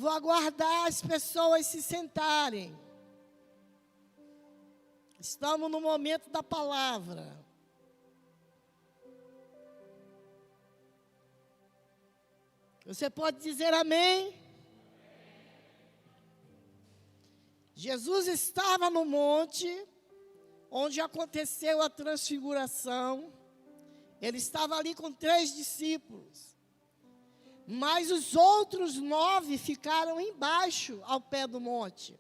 Vou aguardar as pessoas se sentarem. Estamos no momento da palavra. Você pode dizer amém? Jesus estava no monte onde aconteceu a transfiguração. Ele estava ali com 3 discípulos. Mas os outros 9 ficaram embaixo, ao pé do monte.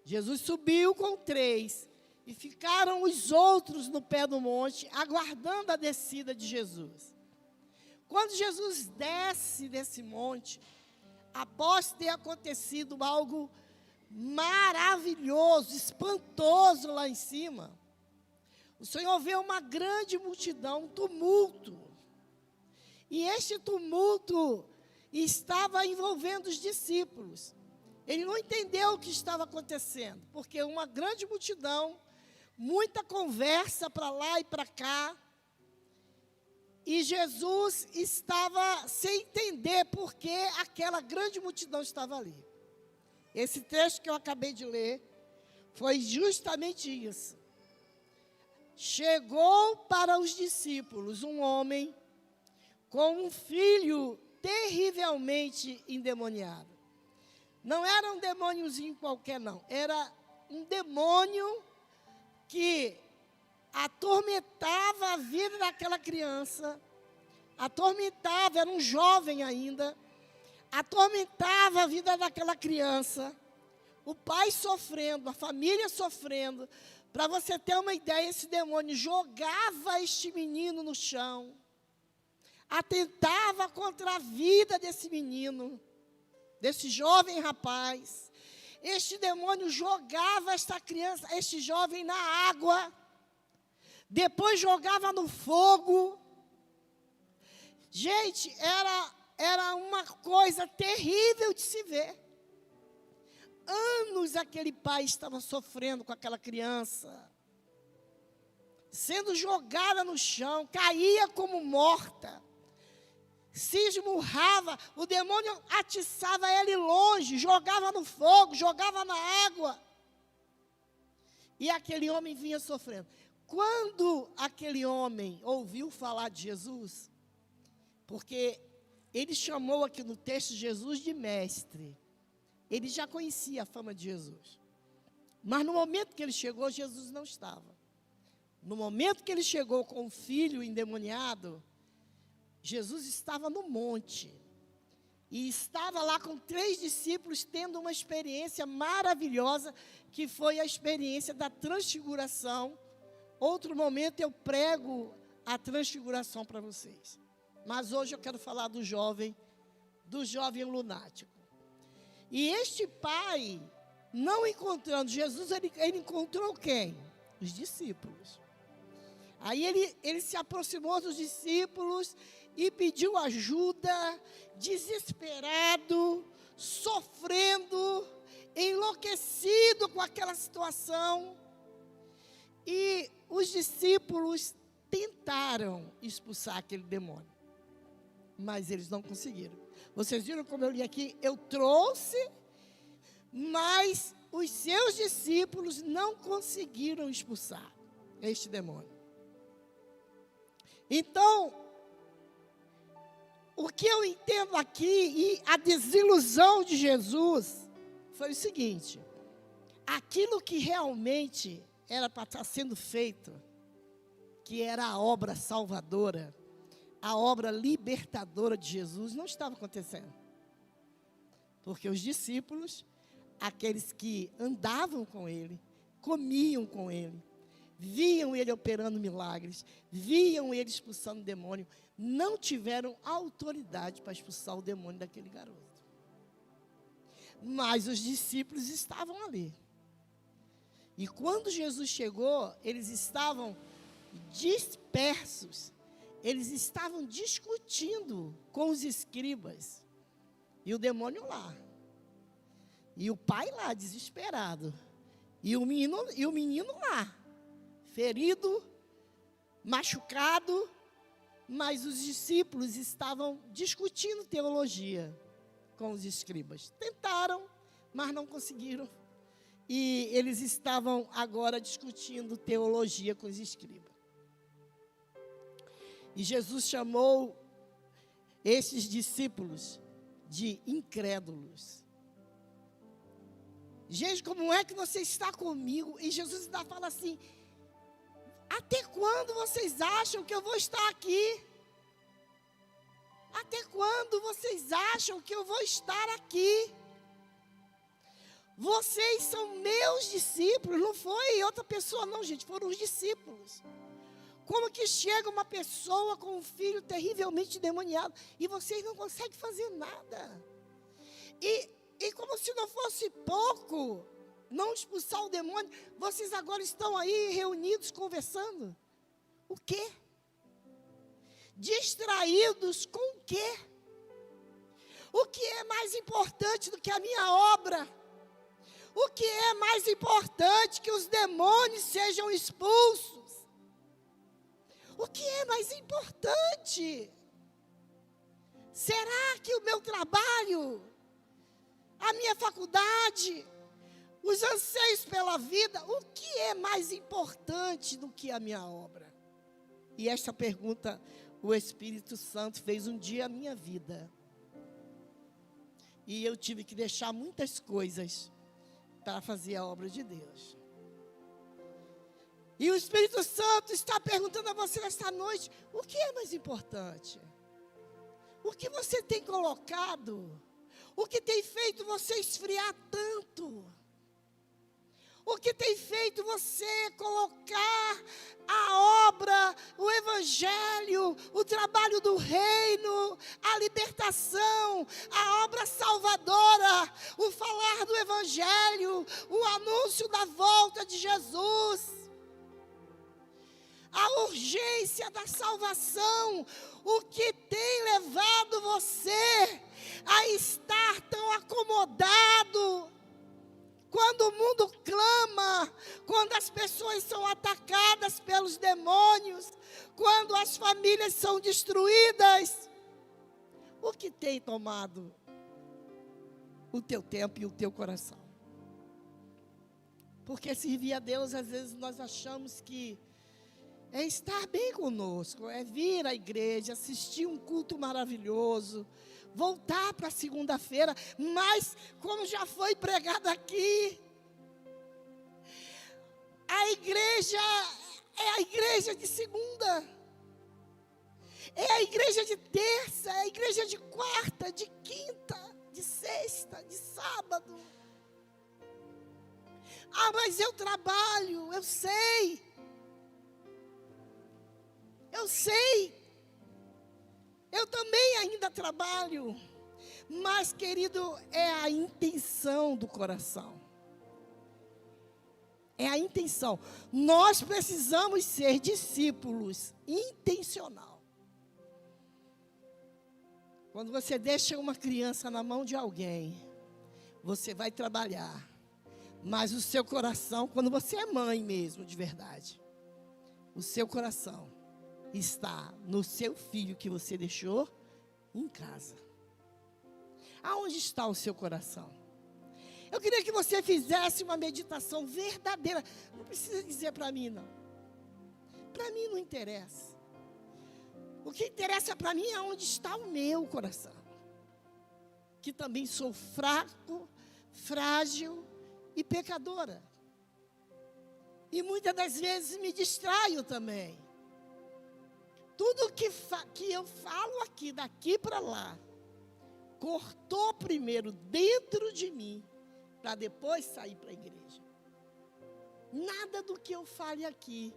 Jesus subiu com 3 e ficaram os outros no pé do monte, aguardando a descida de Jesus. Quando Jesus desce desse monte, após ter acontecido algo maravilhoso, espantoso lá em cima, o Senhor vê uma grande multidão, um tumulto. E este tumulto estava envolvendo os discípulos. Ele não entendeu o que estava acontecendo, porque uma grande multidão, muita conversa para lá e para cá, e Jesus estava sem entender por que aquela grande multidão estava ali. Esse texto que eu acabei de ler foi justamente isso. Chegou para os discípulos um homem com um filho terrivelmente endemoniado. Não era um demôniozinho qualquer, não. Era um demônio que atormentava a vida daquela criança, atormentava, era um jovem ainda, atormentava a vida daquela criança, o pai sofrendo, a família sofrendo. Para você ter uma ideia, esse demônio jogava este menino no chão, atentava contra a vida desse menino, desse jovem rapaz. Este demônio jogava esta criança, este jovem na água, depois jogava no fogo. Gente, era uma coisa terrível de se ver. Anos aquele pai estava sofrendo com aquela criança, sendo jogada no chão, caía como morta, se esmurrava, o demônio atiçava ele longe, jogava no fogo, jogava na água, e aquele homem vinha sofrendo. Quando aquele homem ouviu falar de Jesus, porque ele chamou aqui no texto Jesus de mestre, ele já conhecia a fama de Jesus, mas no momento que ele chegou, Jesus não estava. No momento que ele chegou com o filho endemoniado, Jesus estava no monte, e estava lá com 3 discípulos, tendo uma experiência maravilhosa, que foi a experiência da transfiguração. Outro momento eu prego a transfiguração para vocês, mas hoje eu quero falar do jovem lunático. E este pai, não encontrando Jesus, ele encontrou quem? Os discípulos. Aí ele se aproximou dos discípulos e pediu ajuda, desesperado, sofrendo, enlouquecido com aquela situação. E os discípulos tentaram expulsar aquele demônio, mas eles não conseguiram. Vocês viram como eu li aqui? Eu trouxe, mas os seus discípulos não conseguiram expulsar este demônio. Então, o que eu entendo aqui, e a desilusão de Jesus, foi o seguinte: aquilo que realmente era para estar sendo feito, que era a obra salvadora, a obra libertadora de Jesus, não estava acontecendo. Porque os discípulos, aqueles que andavam com ele, comiam com ele, viam ele operando milagres, viam ele expulsando o demônio, não tiveram autoridade para expulsar o demônio daquele garoto. Mas os discípulos estavam ali. E quando Jesus chegou, eles estavam dispersos. Eles estavam discutindo com os escribas. E o demônio lá. E o pai lá, desesperado. E o menino lá, ferido, machucado. Mas os discípulos estavam discutindo teologia. com os escribas. Tentaram, mas não conseguiram. E eles estavam agora discutindo teologia com os escribas. E Jesus chamou esses discípulos de incrédulos. Gente, como é que você está comigo? E Jesus ainda fala assim: até quando vocês acham que eu vou estar aqui? Até quando vocês acham que eu vou estar aqui? Vocês são meus discípulos, não foi outra pessoa não, gente, foram os discípulos. Como que chega uma pessoa com um filho terrivelmente demoniado e vocês não conseguem fazer nada? E como se não fosse pouco não expulsar o demônio, vocês agora estão aí reunidos conversando. O quê? Distraídos com o quê? O que é mais importante do que a minha obra? O que é mais importante que os demônios sejam expulsos? O que é mais importante? Será que o meu trabalho, a minha faculdade, os anseios pela vida, o que é mais importante do que a minha obra? E esta pergunta o Espírito Santo fez um dia à minha vida. E eu tive que deixar muitas coisas para fazer a obra de Deus. E o Espírito Santo está perguntando a você nesta noite: o que é mais importante? O que você tem colocado? O que tem feito você esfriar tanto? O que tem feito você colocar a obra, o evangelho, o trabalho do reino, a libertação, a obra salvadora, o falar do evangelho, o anúncio da volta de Jesus, a urgência da salvação, o que tem levado você a estar tão acomodado? Quando o mundo clama, quando as pessoas são atacadas pelos demônios, quando as famílias são destruídas, o que tem tomado o teu tempo e o teu coração? Porque servir a Deus, às vezes nós achamos que é estar bem conosco, é vir à igreja, assistir um culto maravilhoso, voltar para segunda-feira, mas como já foi pregado aqui, a igreja é a igreja de segunda, é a igreja de terça, é a igreja de quarta, de quinta, de sexta, de sábado. Ah, mas eu trabalho, eu sei, eu também ainda trabalho, mas, querido, é a intenção do coração. É a intenção. Nós precisamos ser discípulos intencional. Quando você deixa uma criança na mão de alguém, você vai trabalhar, mas o seu coração, quando você é mãe mesmo, de verdade, o seu coração está no seu filho que você deixou em casa. Aonde está o seu coração? Eu queria que você fizesse uma meditação verdadeira. Não precisa dizer para mim, não. Para mim não interessa. O que interessa para mim é onde está o meu coração. Que também sou fraco, frágil e pecadora. E muitas das vezes me distraio também. Tudo que eu falo aqui, daqui para lá, cortou primeiro dentro de mim, para depois sair para a igreja. Nada do que eu fale aqui,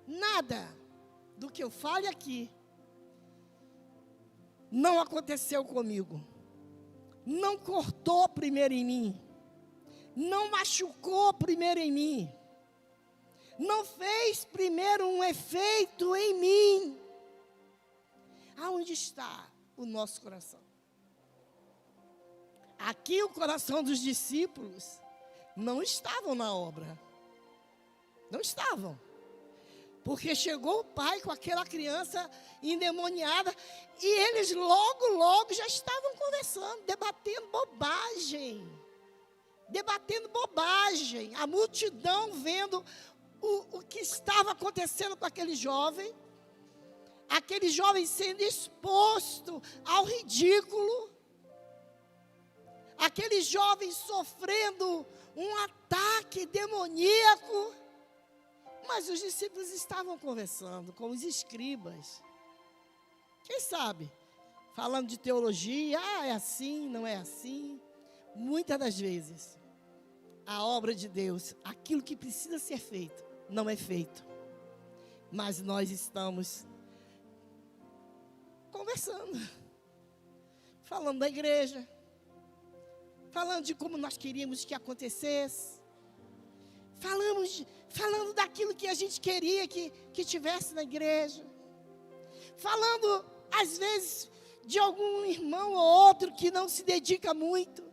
nada do que eu fale aqui, não aconteceu comigo. Não cortou primeiro em mim, não machucou primeiro em mim, não fez primeiro um efeito em mim. Aonde está o nosso coração? Aqui o coração dos discípulos não estavam na obra. Não estavam. Porque chegou o pai com aquela criança endemoniada e eles logo já estavam conversando, debatendo bobagem. Debatendo bobagem. A multidão vendo o que estava acontecendo com aquele jovem sendo exposto ao ridículo, aquele jovem sofrendo um ataque demoníaco. Mas os discípulos estavam conversando com os escribas. Quem sabe? Falando de teologia, é assim, não é assim. Muitas das vezes, a obra de Deus, aquilo que precisa ser feito, não é feito. Mas nós estamos conversando, falando da igreja, falando de como nós queríamos que acontecesse, falando daquilo que a gente queria que tivesse na igreja, falando, às vezes, de algum irmão ou outro que não se dedica muito.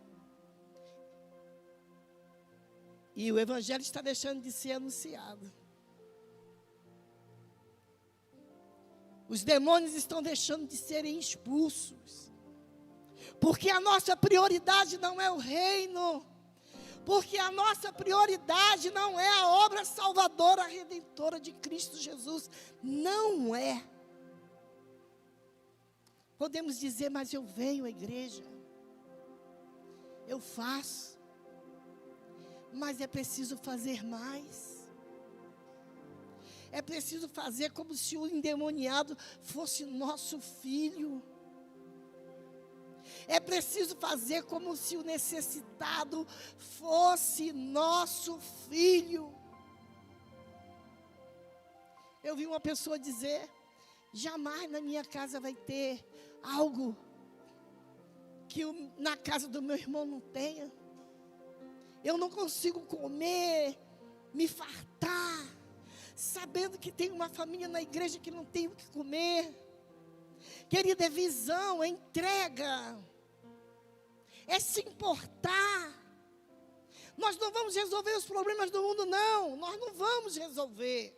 E o evangelho está deixando de ser anunciado. Os demônios estão deixando de serem expulsos. Porque a nossa prioridade não é o reino. Porque a nossa prioridade não é a obra salvadora, redentora de Cristo Jesus. Não é. Podemos dizer, mas eu venho à igreja. Eu faço. Mas é preciso fazer mais. É preciso fazer como se o endemoniado fosse nosso filho. É preciso fazer como se o necessitado fosse nosso filho. Eu vi uma pessoa dizer, jamais na minha casa vai ter algo que na casa do meu irmão não tenha. Eu não consigo comer, me fartar, sabendo que tem uma família na igreja que não tem o que comer. Querida, é visão, é entrega, é se importar. Nós não vamos resolver os problemas do mundo, não. Nós não vamos resolver.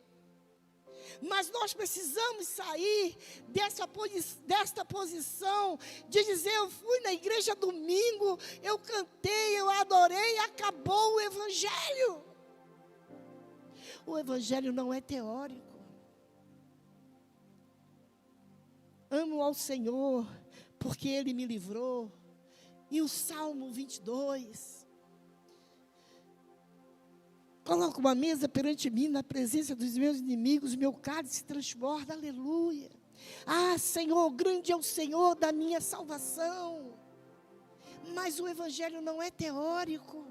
Mas nós precisamos sair desta posição de dizer, eu fui na igreja domingo, eu cantei, eu adorei, acabou o evangelho. O evangelho não é teórico. Amo ao Senhor, porque Ele me livrou. E o Salmo 22. Coloca uma mesa perante mim, na presença dos meus inimigos, meu cálice se transborda, aleluia. Ah, Senhor, grande é o Senhor da minha salvação. Mas o evangelho não é teórico.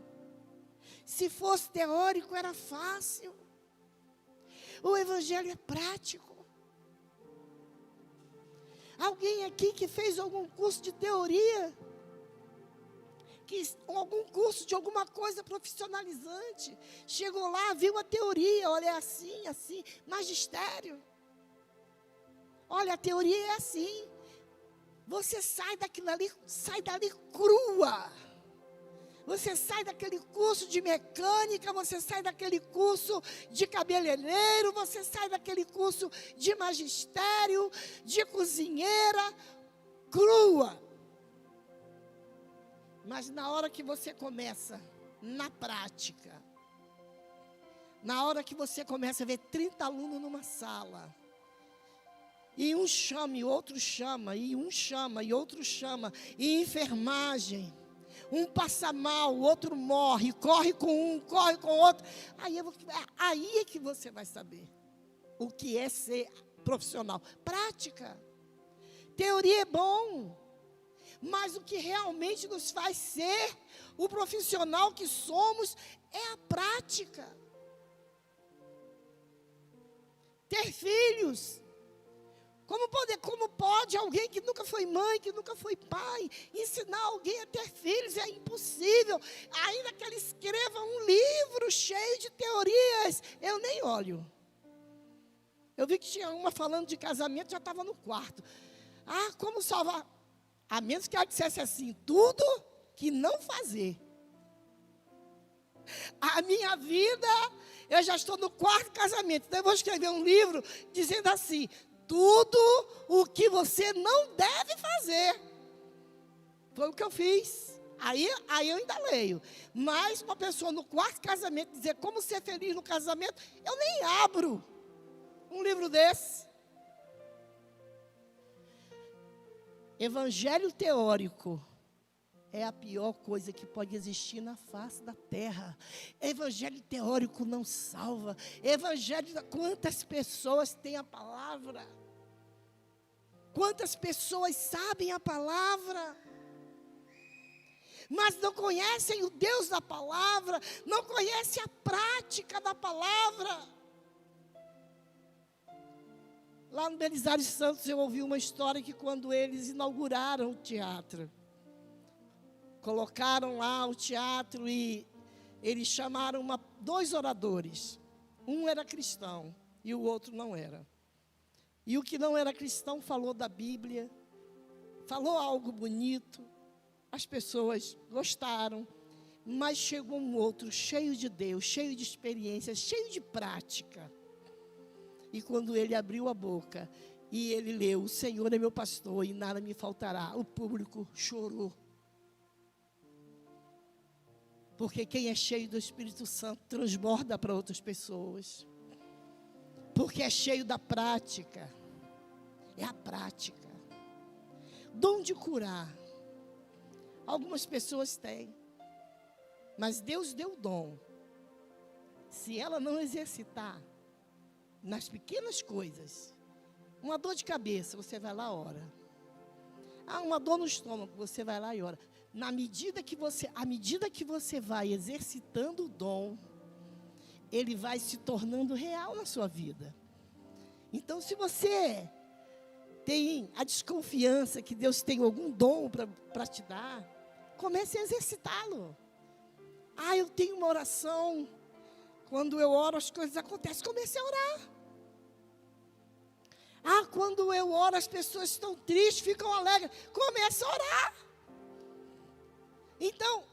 Se fosse teórico, era fácil. O evangelho é prático. Alguém aqui que fez algum curso de teoria, algum curso de alguma coisa profissionalizante, chegou lá, viu a teoria, olha, é assim, assim, magistério. Olha, a teoria é assim. Você sai daquilo ali, sai dali crua. Você sai daquele curso de mecânica, você sai daquele curso de cabeleireiro, você sai daquele curso de magistério, de cozinheira, crua. Mas na hora que você começa, na prática, na hora que você começa a ver 30 alunos numa sala, e um chama, e outro chama, e um chama, e outro chama, e enfermagem, um passa mal, o outro morre, corre com um, corre com o outro, aí é que você vai saber o que é ser profissional. Prática. Teoria é bom. Mas o que realmente nos faz ser o profissional que somos é a prática. Ter filhos. Como pode alguém que nunca foi mãe, que nunca foi pai, ensinar alguém a ter filhos? É impossível. Ainda que ele escreva um livro cheio de teorias, eu nem olho. Eu vi que tinha uma falando de casamento, já estava no quarto. Ah, como salvar? A menos que ela dissesse assim, tudo que não fazer. A minha vida Eu já estou no 4º casamento. Então eu vou escrever um livro dizendo assim: tudo o que você não deve fazer. Foi o que eu fiz. Aí eu ainda leio. Mas uma pessoa no 4º casamento dizer como ser feliz no casamento, eu nem abro um livro desse. Evangelho teórico é a pior coisa que pode existir na face da terra. Evangelho teórico não salva. Quantas pessoas têm a palavra? Quantas pessoas sabem a palavra? Mas não conhecem o Deus da palavra, não conhecem a prática da palavra. Lá no Belisário Santos eu ouvi uma história que quando eles inauguraram o teatro, colocaram lá o teatro e eles chamaram 2 oradores. Um era cristão e o outro não era. E o que não era cristão falou da Bíblia, falou algo bonito, as pessoas gostaram, mas chegou um outro cheio de Deus, cheio de experiência, cheio de prática. E quando ele abriu a boca e ele leu: o Senhor é meu pastor e nada me faltará, o público chorou. Porque quem é cheio do Espírito Santo transborda para outras pessoas. Porque é cheio da prática. É a prática. Dom de curar. Algumas pessoas têm. Mas Deus deu o dom. Se ela não exercitar nas pequenas coisas, uma dor de cabeça, você vai lá e ora. Uma dor no estômago, você vai lá e ora. À medida que você vai exercitando o dom, ele vai se tornando real na sua vida. Então, se você tem a desconfiança que Deus tem algum dom para te dar, comece a exercitá-lo. Eu tenho uma oração, quando eu oro as coisas acontecem, comece a orar. Quando eu oro as pessoas estão tristes, ficam alegres, comece a orar. Então,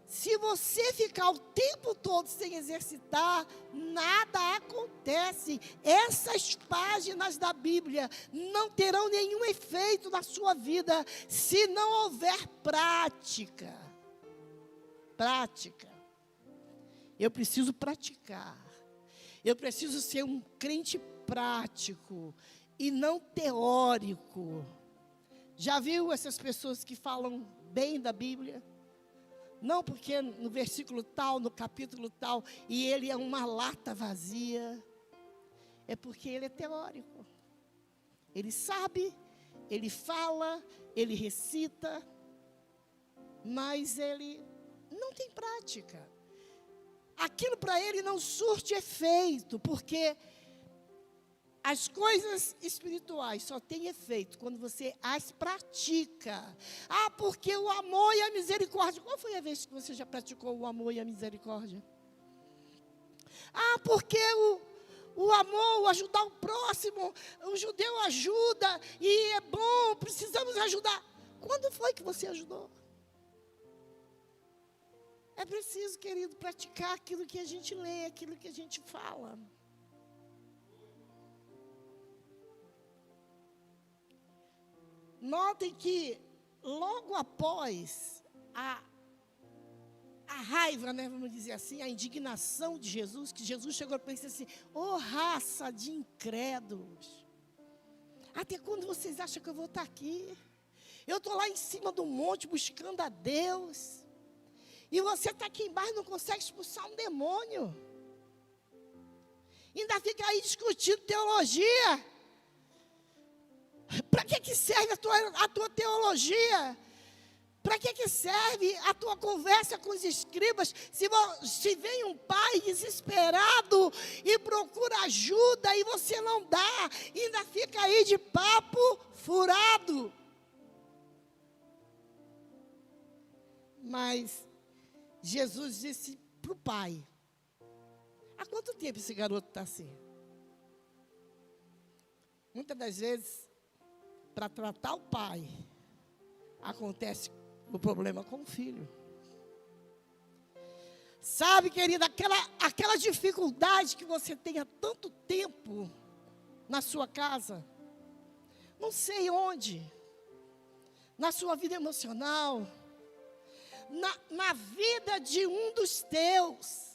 se você ficar o tempo todo sem exercitar, nada acontece. Essas páginas da Bíblia não terão nenhum efeito na sua vida se não houver prática. Prática. Eu preciso praticar. Eu preciso ser um crente prático e não teórico. Já viu essas pessoas que falam bem da Bíblia? Não porque no versículo tal, no capítulo tal, e ele é uma lata vazia. É porque ele é teórico. Ele sabe, ele fala, ele recita, mas ele não tem prática. Aquilo para ele não surte efeito, porque as coisas espirituais só têm efeito quando você as pratica. Porque o amor e a misericórdia. Qual foi a vez que você já praticou o amor e a misericórdia? Porque o amor, o ajudar o próximo, o judeu ajuda, e é bom, precisamos ajudar. Quando foi que você ajudou? É preciso, querido, praticar aquilo que a gente lê, aquilo que a gente fala. Notem que logo após a raiva, vamos dizer assim, a indignação de Jesus, que Jesus chegou para ele assim: raça de incrédulos, até quando vocês acham que eu vou estar aqui? Eu estou lá em cima do monte buscando a Deus, e você está aqui embaixo e não consegue expulsar um demônio, ainda fica aí discutindo teologia. Para que serve a tua teologia? Para que serve a tua conversa com os escribas? Se vem um pai desesperado e procura ajuda e você não dá, ainda fica aí de papo furado. Mas Jesus disse para o pai: há quanto tempo esse garoto está assim? Muitas das vezes, para tratar o pai, acontece o problema com o filho. Sabe, querida, aquela dificuldade que você tem há tanto tempo na sua casa, não sei onde, na sua vida emocional, na vida de um dos teus.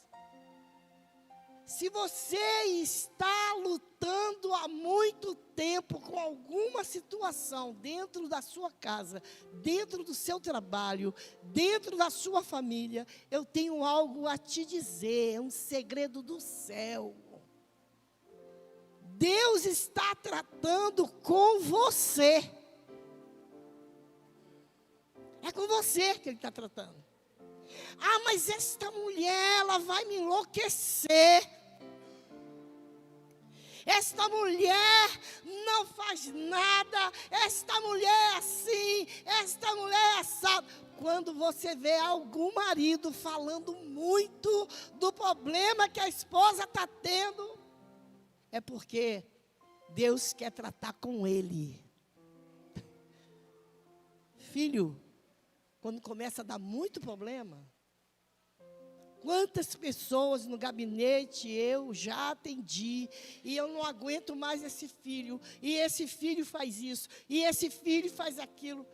Se você está lutando há muito tempo com alguma situação dentro da sua casa, dentro do seu trabalho, dentro da sua família, eu tenho algo a te dizer, um segredo do céu. Deus está tratando com você. É com você que Ele está tratando. Ah, mas esta mulher, ela vai me enlouquecer. Esta mulher não faz nada. Esta mulher é assim. Esta mulher é assada. Quando você vê algum marido falando muito do problema que a esposa está tendo, é porque Deus quer tratar com ele. Filho, quando começa a dar muito problema, quantas pessoas no gabinete eu já atendi, e eu não aguento mais esse filho, e esse filho faz isso, e esse filho faz aquilo.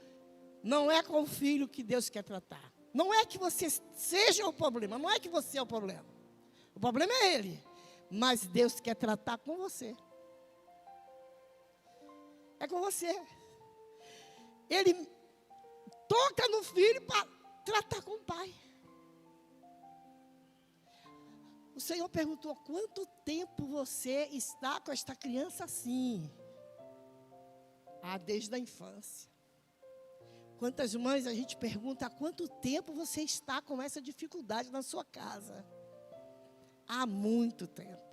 Não é com o filho que Deus quer tratar. Não é que você seja o problema, não é que você é o problema. O problema é ele, mas Deus quer tratar com você. É com você. Ele toca no filho para tratar com o pai. O Senhor perguntou: quanto tempo você está com esta criança assim? Ah, desde a infância. Quantas mães a gente pergunta: há quanto tempo você está com essa dificuldade na sua casa? Há muito tempo.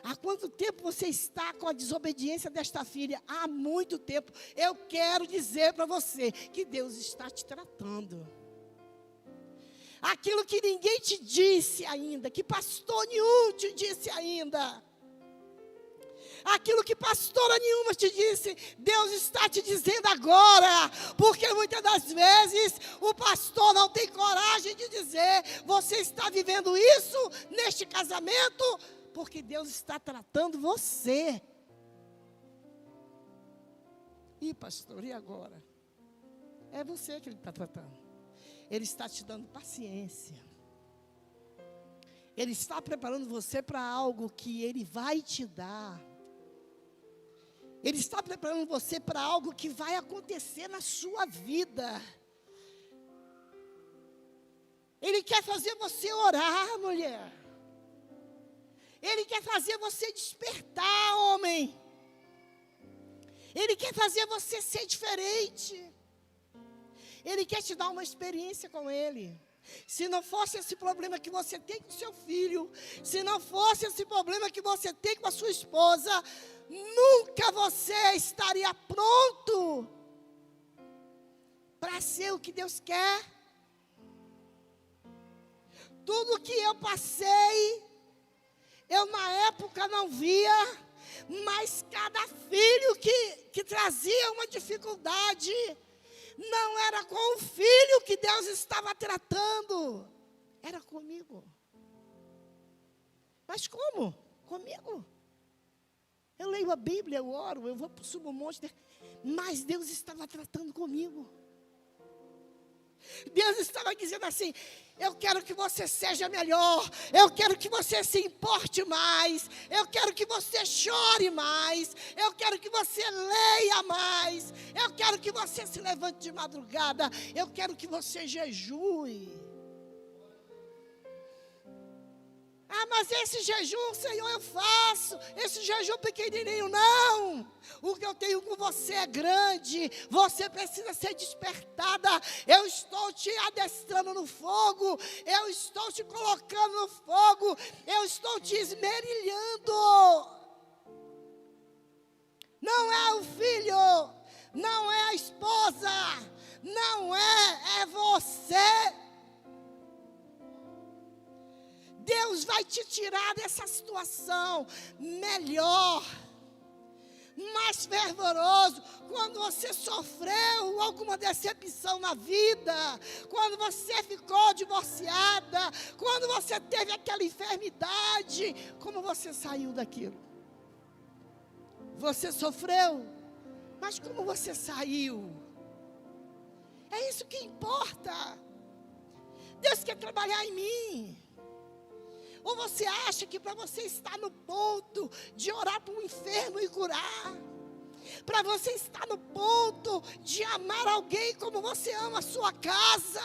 Há quanto tempo você está com a desobediência desta filha? Há muito tempo. Eu quero dizer para você que Deus está te tratando. Aquilo que ninguém te disse ainda, que pastor nenhum te disse ainda. Aquilo que pastora nenhuma te disse, Deus está te dizendo agora. Porque muitas das vezes o pastor não tem coragem de dizer: você está vivendo isso neste casamento, porque Deus está tratando você. Ih, pastor, e agora? É você que Ele está tratando. Ele está te dando paciência. Ele está preparando você para algo que Ele vai te dar. Ele está preparando você para algo que vai acontecer na sua vida. Ele quer fazer você orar, mulher. Ele quer fazer você despertar, homem. Ele quer fazer você ser diferente. Ele quer te dar uma experiência com Ele. Se não fosse esse problema que você tem com seu filho, se não fosse esse problema que você tem com a sua esposa, nunca você estaria pronto para ser o que Deus quer. Tudo que eu passei, eu na época não via, mas cada filho que trazia uma dificuldade, não era com o filho que Deus estava tratando, era comigo. Mas como? Comigo. Eu leio a Bíblia, eu oro, eu vou subir um monte, mas Deus estava tratando comigo. Deus estava dizendo assim: eu quero que você seja melhor, eu quero que você se importe mais, eu quero que você chore mais, eu quero que você leia mais, eu quero que você se levante de madrugada, eu quero que você jejue. Ah, mas esse jejum, Senhor, eu faço. Esse jejum pequenininho, não. O que eu tenho com você é grande. Você precisa ser despertada. Eu estou te adestrando no fogo. Eu estou te colocando no fogo. Eu estou te esmerilhando. Não é o filho. Não é a esposa. Não é você. Deus vai te tirar dessa situação melhor. mais fervoroso, quando você sofreu alguma decepção na vida, quando você ficou divorciada, quando você teve aquela enfermidade, como você saiu daquilo? Você sofreu, mas como você saiu? É isso que importa. Deus quer trabalhar em mim. Ou você acha que para você estar no ponto de orar para um enfermo e curar, para você estar no ponto de amar alguém como você ama a sua casa,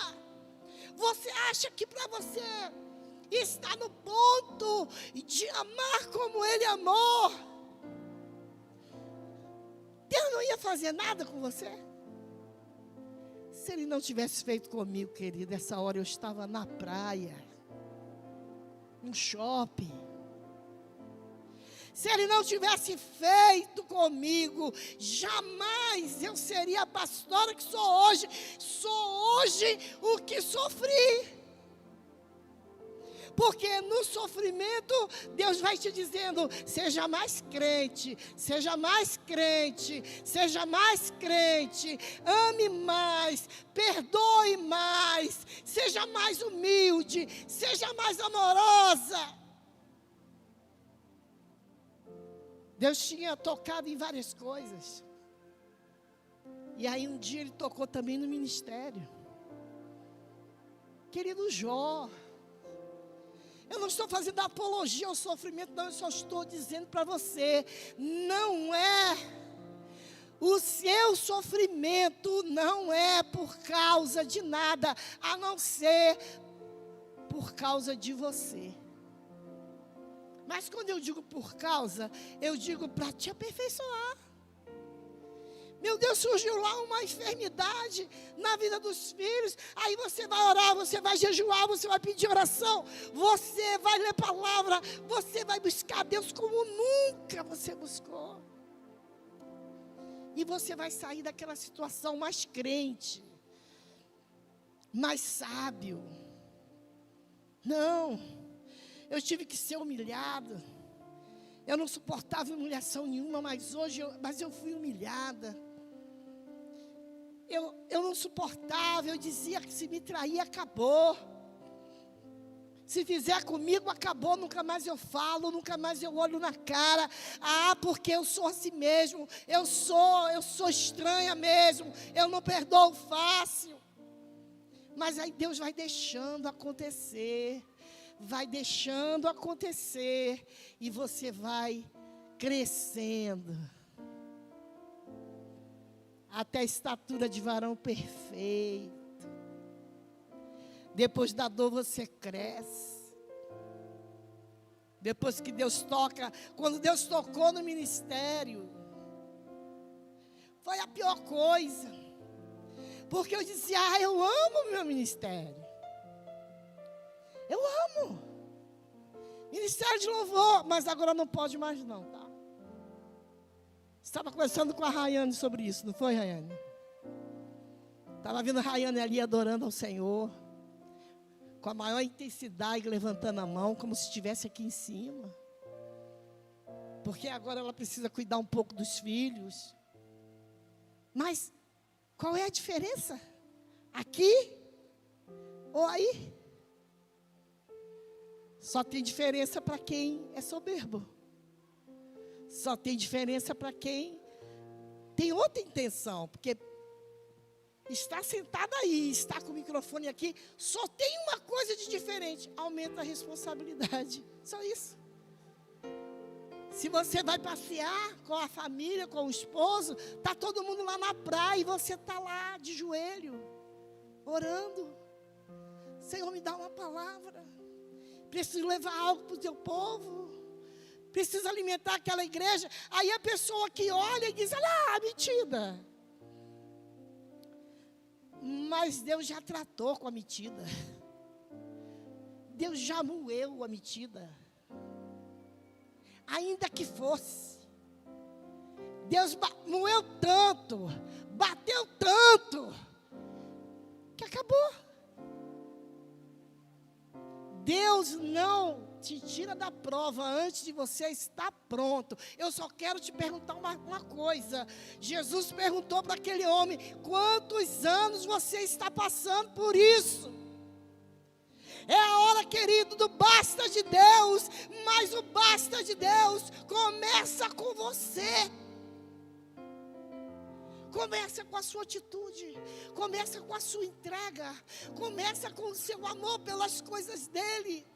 você acha que para você estar no ponto de amar como Ele amou, Deus não ia fazer nada com você? Se Ele não tivesse feito comigo, querido, essa hora eu estava na praia, no shopping. Se Ele não tivesse feito comigo, jamais eu seria a pastora que sou hoje. Sou hoje o que sofri. Porque no sofrimento, Deus vai te dizendo, seja mais crente, seja mais crente, seja mais crente, ame mais, perdoe mais, seja mais humilde, seja mais amorosa. Deus tinha tocado em várias coisas. E aí um dia Ele tocou também no ministério. Querido Jó, eu não estou fazendo apologia ao sofrimento, não, eu só estou dizendo para você, não é, o seu sofrimento não é por causa de nada, a não ser por causa de você. Mas quando eu digo por causa, eu digo para te aperfeiçoar. Meu Deus, surgiu lá uma enfermidade na vida dos filhos. Aí você vai orar, você vai jejuar, você vai pedir oração, você vai ler palavra, você vai buscar Deus como nunca você buscou. E você vai sair daquela situação mais crente, mais sábio. Não, eu tive que ser humilhada. Eu não suportava humilhação nenhuma, mas eu fui humilhada. Eu não suportava, eu dizia que se me trair, acabou. Se fizer comigo, acabou, nunca mais eu falo, nunca mais eu olho na cara. Ah, porque eu sou assim mesmo, eu sou estranha mesmo, eu não perdoo fácil. Mas aí Deus vai deixando acontecer, e você vai crescendo até a estatura de varão perfeito. Depois da dor você cresce. Depois que Deus toca, quando Deus tocou no ministério, foi a pior coisa. Porque eu dizia, eu amo o meu ministério. Eu amo. Ministério de louvor, mas agora não pode mais não, tá? Estava conversando com a Rayane sobre isso, não foi, Rayane? Estava vendo a Rayane ali adorando ao Senhor, com a maior intensidade, levantando a mão, como se estivesse aqui em cima. Porque agora ela precisa cuidar um pouco dos filhos. Mas qual é a diferença? Aqui ou aí? Só tem diferença para quem é soberbo. Só tem diferença para quem tem outra intenção. Porque está sentado aí, está com o microfone aqui, só tem uma coisa de diferente: aumenta a responsabilidade. Só isso. Se você vai passear com a família, com o esposo, está todo mundo lá na praia e você está lá de joelho, orando. Senhor, me dá uma palavra. Preciso levar algo para o teu povo. Preciso alimentar aquela igreja. Aí a pessoa que olha e diz, olha, metida. Mas Deus já tratou com a metida. Deus já moeu a metida. Ainda que fosse. Deus moeu tanto, bateu tanto, que acabou. Deus não te tira da prova antes de você estar pronto. Eu só quero te perguntar uma coisa. Jesus perguntou para aquele homem: quantos anos você está passando por isso? É a hora, querido, do basta de Deus. Mas o basta de Deus começa com você. Começa com a sua atitude, começa com a sua entrega, começa com o seu amor pelas coisas dele.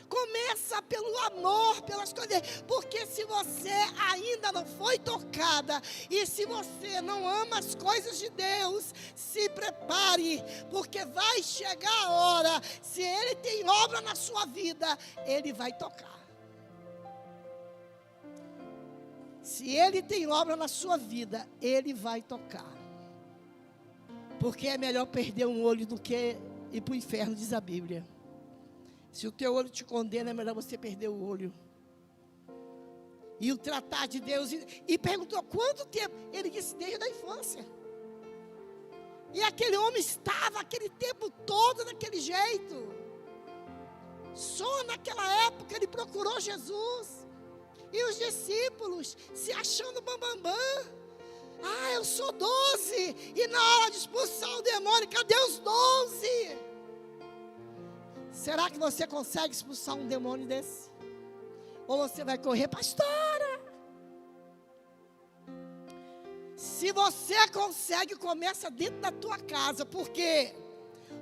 Começa pelo amor pelas coisas dele, porque se você ainda não foi tocada, e se você não ama as coisas de Deus, se prepare, porque vai chegar a hora, se ele tem obra na sua vida, ele vai tocar. Se ele tem obra na sua vida, ele vai tocar. Porque é melhor perder um olho do que ir para o inferno, diz a Bíblia. Se o teu olho te condena, é melhor você perder o olho. E o tratar de Deus. E perguntou quanto tempo? Ele disse desde a infância. E aquele homem estava aquele tempo todo daquele jeito. Só naquela época ele procurou Jesus. E os discípulos se achando bambambam. Ah, eu sou 12. E na hora de expulsar o demônio, cadê os 12? Será que você consegue expulsar um demônio desse? Ou você vai correr, pastora? Se você consegue, começa dentro da tua casa. Porque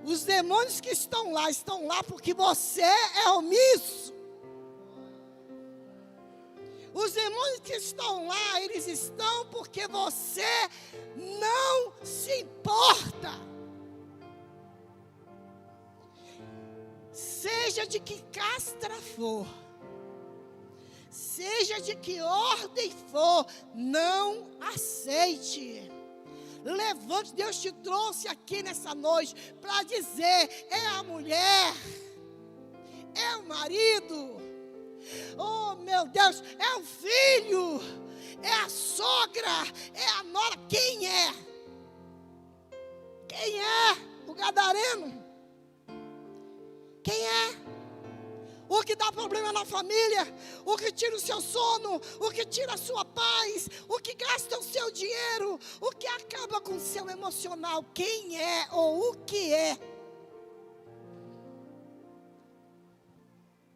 os demônios que estão lá porque você é omisso. Os demônios que estão lá, eles estão porque você não se importa. Seja de que castra for, seja de que ordem for, não aceite. Levante, Deus te trouxe aqui nessa noite para dizer: é a mulher, é o marido, oh meu Deus, é o filho, é a sogra, é a nora. Quem é? Quem é o gadareno? Quem é? O que dá problema na família, o que tira o seu sono, o que tira a sua paz, o que gasta o seu dinheiro, o que acaba com o seu emocional. Quem é ou o que é?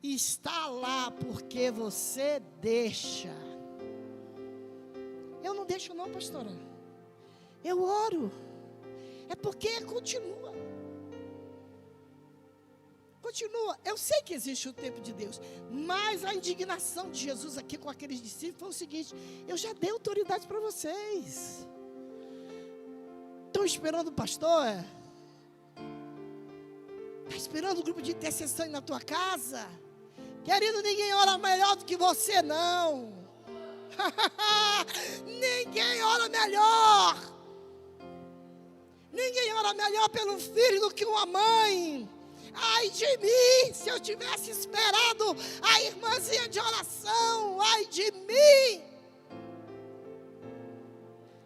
Está lá porque você deixa. Eu não deixo não, pastora. Eu oro. É porque continua. Continua. Eu sei que existe o tempo de Deus, mas a indignação de Jesus aqui com aqueles discípulos foi o seguinte: eu já dei autoridade para vocês. Estão esperando o pastor? Está esperando o grupo de intercessão na tua casa? Querido, ninguém ora melhor do que você, não. Ninguém ora melhor. Ninguém ora melhor pelo filho do que uma mãe. Ai de mim, se eu tivesse esperado a irmãzinha de oração. Ai de mim,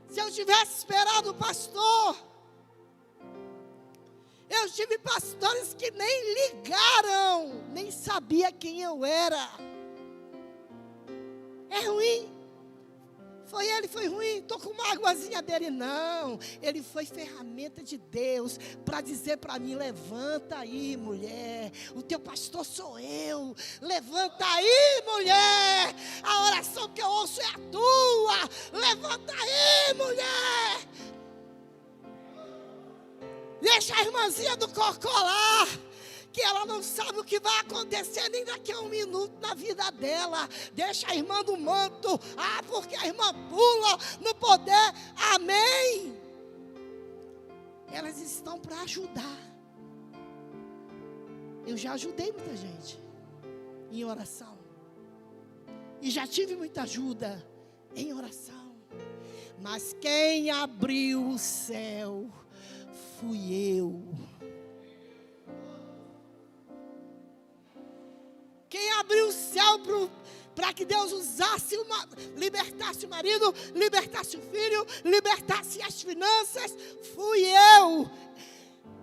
se eu tivesse esperado o pastor. Eu tive pastores que nem ligaram, nem sabia quem eu era. É ruim. Foi ruim, estou com uma águazinha dele. Não, ele foi ferramenta de Deus para dizer para mim: levanta aí, mulher, o teu pastor sou eu. Levanta aí, mulher, a oração que eu ouço é a tua. Levanta aí, mulher. Deixa a irmãzinha do cocô lá, que ela não sabe o que vai acontecer nem daqui a um minuto na vida dela. Deixa a irmã do manto, porque a irmã pula no poder. Amém. Elas estão para ajudar. Eu já ajudei muita gente em oração, e já tive muita ajuda em oração. Mas quem abriu o céu fui eu. Quem abriu o céu para que Deus usasse, libertasse o marido, libertasse o filho, libertasse as finanças, fui eu.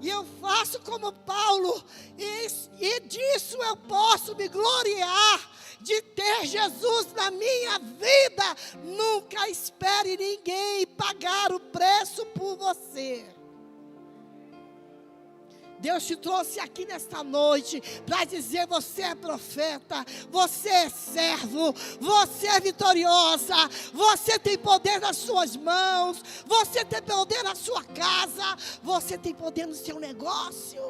E eu faço como Paulo, e disso eu posso me gloriar, de ter Jesus na minha vida. Nunca espere ninguém pagar o preço por você. Deus te trouxe aqui nesta noite para dizer: você é profeta, você é servo, você é vitoriosa, você tem poder nas suas mãos, você tem poder na sua casa, você tem poder no seu negócio.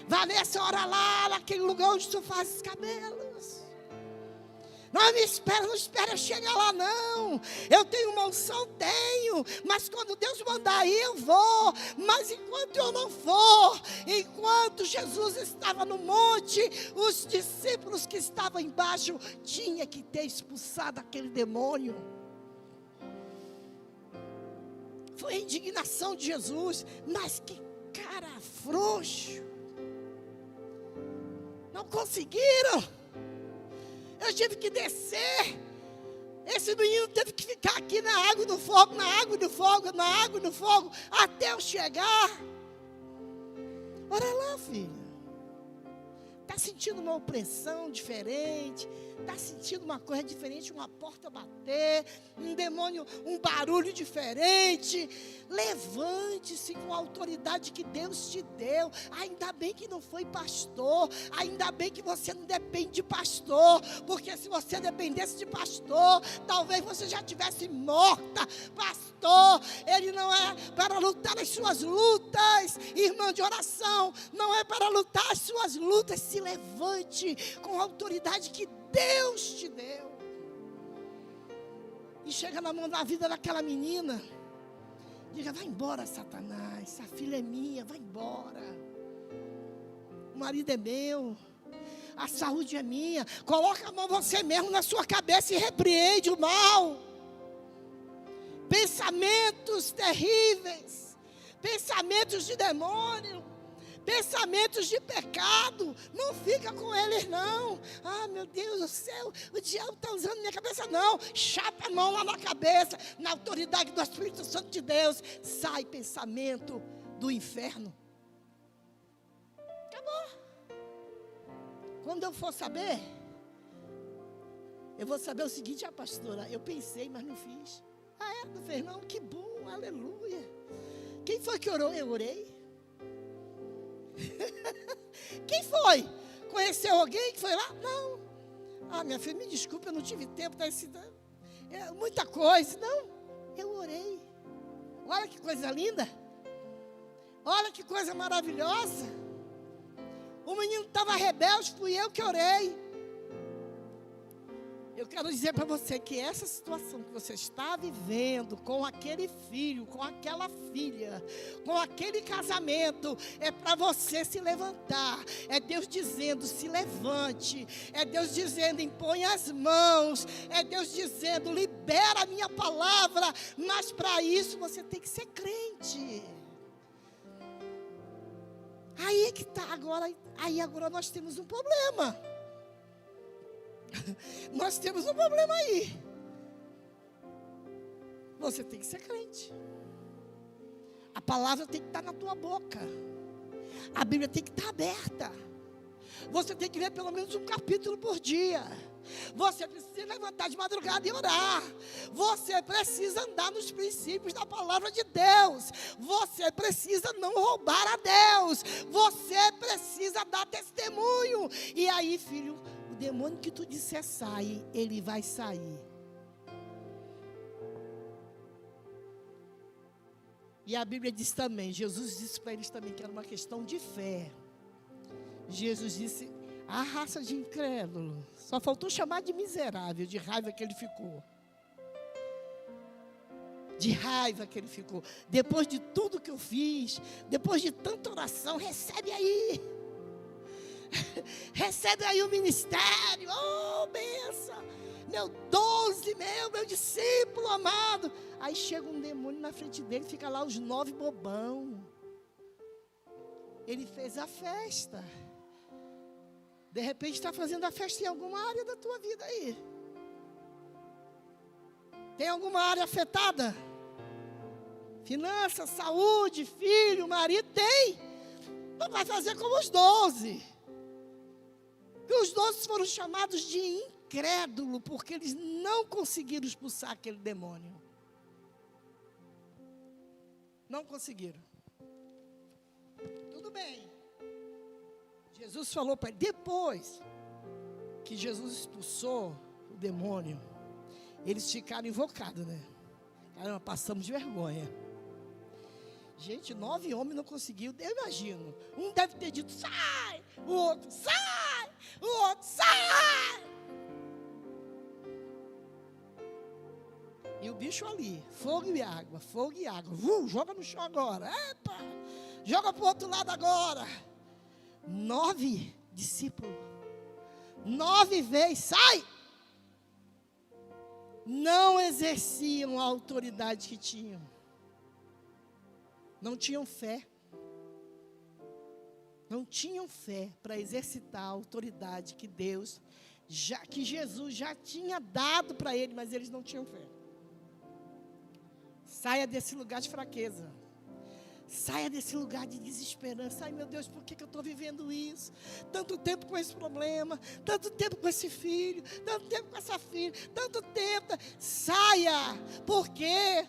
Vanessa, ora lá naquele lugar onde tu fazes cabelos. Não espera eu chegar lá não. Eu tenho uma unção, tenho, mas quando Deus mandar ir, eu vou. Mas enquanto eu não for, enquanto Jesus estava no monte, os discípulos que estavam embaixo tinham que ter expulsado aquele demônio. Foi a indignação de Jesus, mas que cara frouxo. Não conseguiram. Eu tive que descer. Esse menino teve que ficar aqui na água do fogo, na água do fogo, na água do fogo, até eu chegar. Olha lá, filho. Está sentindo uma opressão diferente? Está sentindo uma coisa diferente? Uma porta bater, um demônio, um barulho diferente? Levante-se com a autoridade que Deus te deu. Ainda bem que não foi pastor. Ainda bem que você não depende de pastor. Porque se você dependesse de pastor, talvez você já tivesse morta. Pastor, ele não é para lutar as suas lutas. Irmã de oração, não é para lutar as suas lutas. Se levante com a autoridade que Deus te deu. E chega na mão da vida daquela menina. Diga: vai embora, Satanás. Essa filha é minha, vai embora. O marido é meu. A saúde é minha. Coloca a mão você mesmo na sua cabeça e repreende o mal. Pensamentos terríveis. Pensamentos de demônio. Pensamentos de pecado, não fica com eles não. Ah, meu Deus do céu, o diabo está usando minha cabeça. Não, chapa a mão lá na cabeça, na autoridade do Espírito Santo de Deus. Sai pensamento do inferno. Acabou. Quando eu for saber, eu vou saber o seguinte: pastora, eu pensei, mas não fiz. Não fez não? Que bom, aleluia. Quem foi que orou? Eu orei. Quem foi? Conheceu alguém que foi lá? Não. Minha filha, me desculpe, eu não tive tempo. Muita coisa. Não, eu orei. Olha que coisa linda. Olha que coisa maravilhosa. O menino estava rebelde, fui eu que orei. Eu quero dizer para você que essa situação que você está vivendo com aquele filho, com aquela filha, com aquele casamento, é para você se levantar. É Deus dizendo: se levante. É Deus dizendo: impõe as mãos. É Deus dizendo: libera a minha palavra. Mas para isso você tem que ser crente. Aí é que está agora. Aí agora nós temos um problema. Nós temos um problema aí. Você tem que ser crente. A palavra tem que estar na tua boca. A Bíblia tem que estar aberta. Você tem que ler pelo menos um capítulo por dia. Você precisa levantar de madrugada e orar. Você precisa andar nos princípios da palavra de Deus. Você precisa não roubar a Deus. Você precisa dar testemunho. E aí, filho, o demônio que tu disser sai, ele vai sair. E a Bíblia diz também, Jesus disse para eles também que era uma questão de fé. Jesus disse: a raça de incrédulo. Só faltou chamar de miserável, de raiva que ele ficou. De raiva que ele ficou. Depois de tudo que eu fiz, depois de tanta oração, recebe aí. Recebe aí o ministério. Oh, benção. Meu 12, meu discípulo amado. Aí chega um demônio na frente dele, fica lá os 9 bobão. Ele fez a festa. De repente está fazendo a festa em alguma área da tua vida aí. Tem alguma área afetada? Finanças, saúde, filho, marido, tem. Não vai fazer como os 12. E os 12 foram chamados de incrédulo, porque eles não conseguiram expulsar aquele demônio. Não conseguiram. Tudo bem. Jesus falou para ele, depois que Jesus expulsou o demônio, eles ficaram invocados, né? Caramba, passamos de vergonha. Gente, 9 homens não conseguiu, eu imagino. Um deve ter dito, sai! O outro, sai! O outro, sai! E o bicho ali, fogo e água, fogo e água. Joga no chão agora. Epa! Joga para o outro lado agora. 9 discípulos. 9 vezes, sai! Não exerciam a autoridade que tinham. Não tinham fé. Não tinham fé para exercitar a autoridade que que Jesus já tinha dado para eles, mas eles não tinham fé. Saia desse lugar de fraqueza. Saia desse lugar de desesperança. Ai, meu Deus, por que eu estou vivendo isso? Tanto tempo com esse problema, tanto tempo com esse filho, tanto tempo com essa filha, tanto tempo. Saia, porque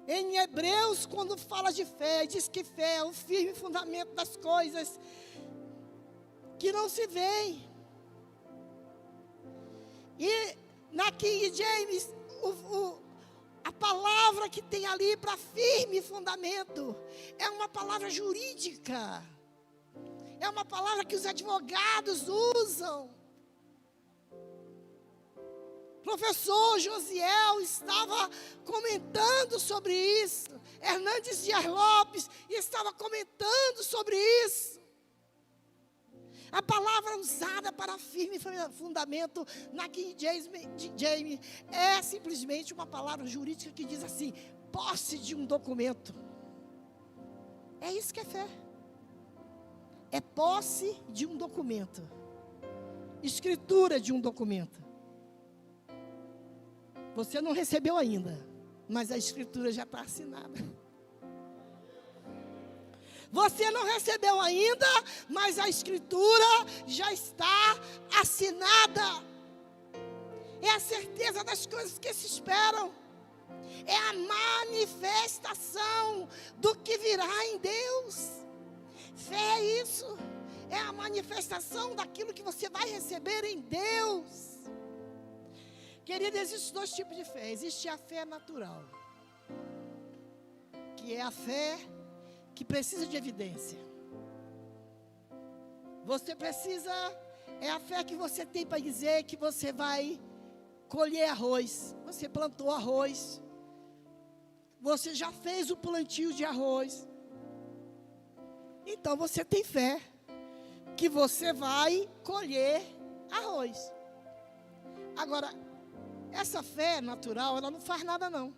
em Hebreus, quando fala de fé, diz que fé é o firme fundamento das coisas que não se veem. E na King James, a palavra que tem ali para firme fundamento é uma palavra jurídica. É uma palavra que os advogados usam. Professor Josiel estava comentando sobre isso. Hernandes Dias Lopes estava comentando sobre isso. A palavra usada para firme fundamento na King James é simplesmente uma palavra jurídica que diz assim, posse de um documento. É isso que é fé. É posse de um documento. Escritura de um documento. Você não recebeu ainda, mas a escritura já está assinada. Você não recebeu ainda, mas a escritura já está assinada. É a certeza das coisas que se esperam. É a manifestação do que virá em Deus. Fé é isso. É a manifestação daquilo que você vai receber em Deus. Querido, existem 2 tipos de fé. Existe a fé natural, que é a fé que precisa de evidência. Você precisa, é a fé que você tem para dizer que você vai colher arroz. Você plantou arroz. Você já fez o plantio de arroz. Então você tem fé que você vai colher arroz. Agora, essa fé natural, ela não faz nada não.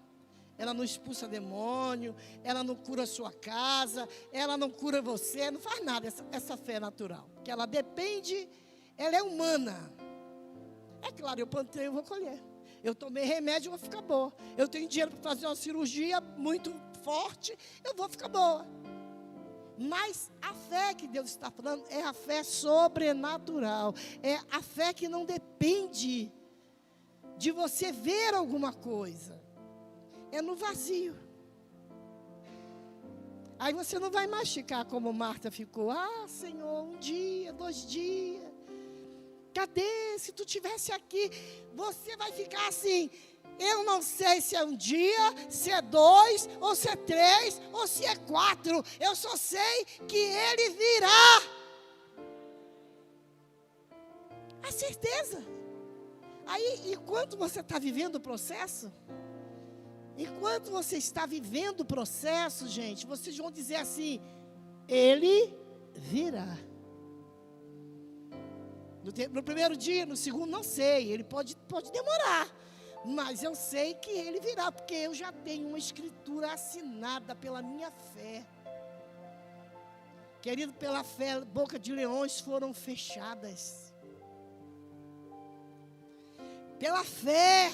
Ela não expulsa demônio, ela não cura a sua casa, ela não cura você, não faz nada essa fé natural. Porque ela depende, ela é humana. É claro, eu plantei, eu vou colher. Eu tomei remédio, eu vou ficar boa. Eu tenho dinheiro para fazer uma cirurgia muito forte, eu vou ficar boa. Mas a fé que Deus está falando é a fé sobrenatural. É a fé que não depende de você ver alguma coisa. É no vazio. Aí você não vai mais ficar como Marta ficou. Ah, Senhor, 1 dia, 2 dias. Cadê? Se tu estivesse aqui, você vai ficar assim. Eu não sei se é 1 dia, se é 2, ou se é 3, ou se é 4. Eu só sei que Ele virá. A certeza. Aí, enquanto você está vivendo o processo, enquanto você está vivendo o processo, gente, vocês vão dizer assim, Ele virá. No primeiro dia, no segundo, não sei, Ele pode demorar, mas eu sei que Ele virá, porque eu já tenho uma escritura assinada pela minha fé. Querido, pela fé, boca de leões foram fechadas. Pela fé,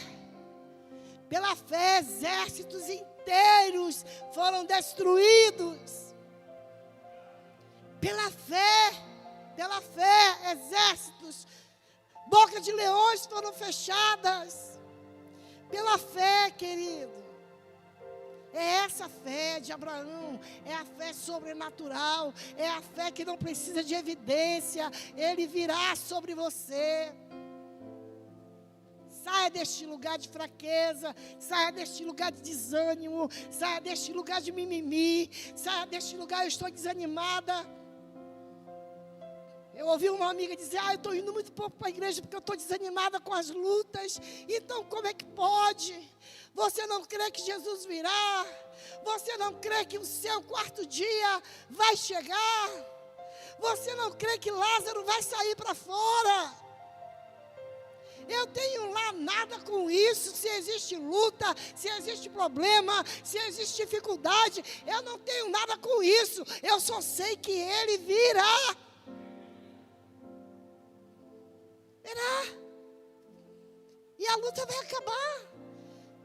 exércitos inteiros foram destruídos. Pela fé, exércitos, boca de leões foram fechadas. Pela fé, querido. É essa fé de Abraão, é a fé sobrenatural, é a fé que não precisa de evidência, ele virá sobre você. Saia deste lugar de fraqueza, saia deste lugar de desânimo, saia deste lugar de mimimi, saia deste lugar, eu estou desanimada. Eu ouvi uma amiga dizer, eu estou indo muito pouco para a igreja porque eu estou desanimada com as lutas. Então como é que pode? Você não crê que Jesus virá? Você não crê que o seu quarto dia vai chegar? Você não crê que Lázaro vai sair para fora? Eu tenho lá nada com isso. Se existe luta, se existe problema, se existe dificuldade, eu não tenho nada com isso. Eu só sei que ele virá. E a luta vai acabar.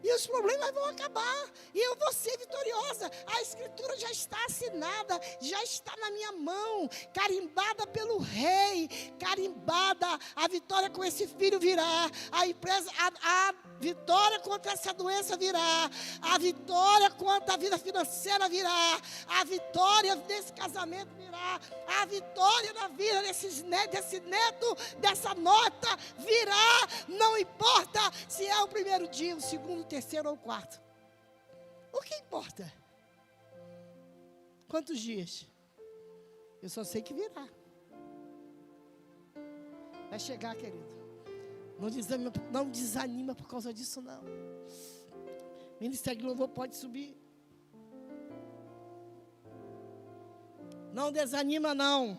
E os problemas vão acabar. E eu vou ser vitoriosa. A escritura já está assinada. Já está na minha mão. Carimbada pelo rei. Carimbada. A vitória com esse filho virá. A vitória contra essa doença virá. A vitória contra a vida financeira virá. A vitória desse casamento virá. A vitória na vida desse neto, dessa nota virá. Não importa se é o primeiro dia, o segundo, o terceiro ou o quarto. O que importa? Quantos dias? Eu só sei que virá. Vai chegar, querido. Não desanima por causa disso, não. Ministério de Louvor pode subir. Não desanima, não.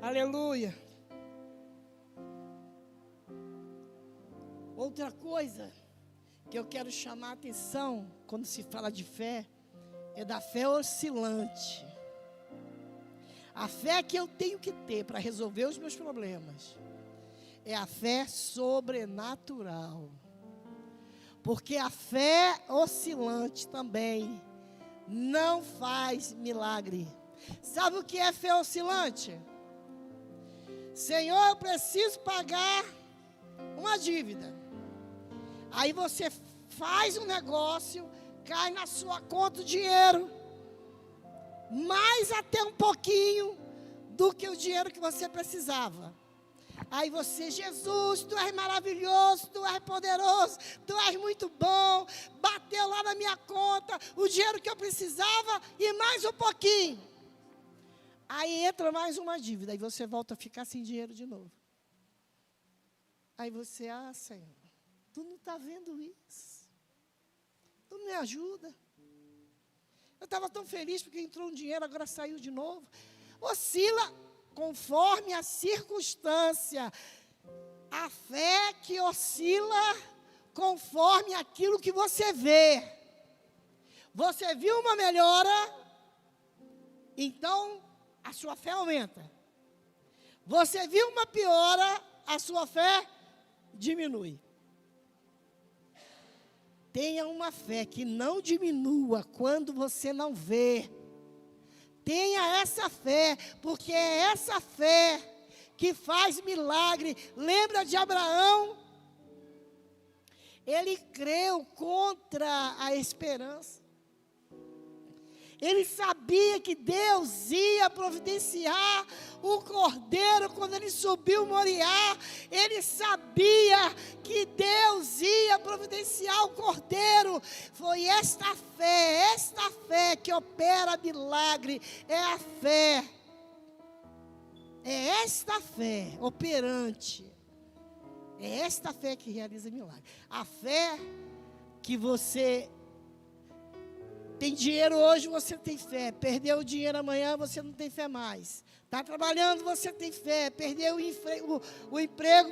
Aleluia. Outra coisa que eu quero chamar a atenção quando se fala de fé é da fé oscilante. A fé que eu tenho que ter para resolver os meus problemas é a fé sobrenatural. Porque a fé oscilante também não faz milagre. Sabe o que é fé oscilante? Senhor, eu preciso pagar uma dívida. Aí você faz um negócio, cai na sua conta o dinheiro, mais até um pouquinho do que o dinheiro que você precisava. Aí você, Jesus, tu és maravilhoso, tu és poderoso, tu és muito bom, bateu lá na minha conta o dinheiro que eu precisava e mais um pouquinho. Aí entra mais uma dívida, aí você volta a ficar sem dinheiro de novo. Aí você, Senhor, tu não está vendo isso? Tu não me ajuda? Eu estava tão feliz porque entrou um dinheiro, agora saiu de novo. Oscila conforme a circunstância. A fé que oscila conforme aquilo que você vê. Você viu uma melhora, então a sua fé aumenta. Você viu uma piora, a sua fé diminui. Tenha uma fé que não diminua quando você não vê. Tenha essa fé, porque é essa fé que faz milagre. Lembra de Abraão? Ele creu contra a esperança. Ele sabia que Deus ia providenciar o cordeiro quando ele subiu Moriá. Ele sabia que Deus ia providenciar o cordeiro. Foi esta fé que opera milagre. É a fé. É esta fé operante. É esta fé que realiza milagre. A fé que você tem dinheiro hoje, você tem fé. Perdeu o dinheiro amanhã, você não tem fé mais. Está trabalhando, você tem fé. Perdeu o emprego,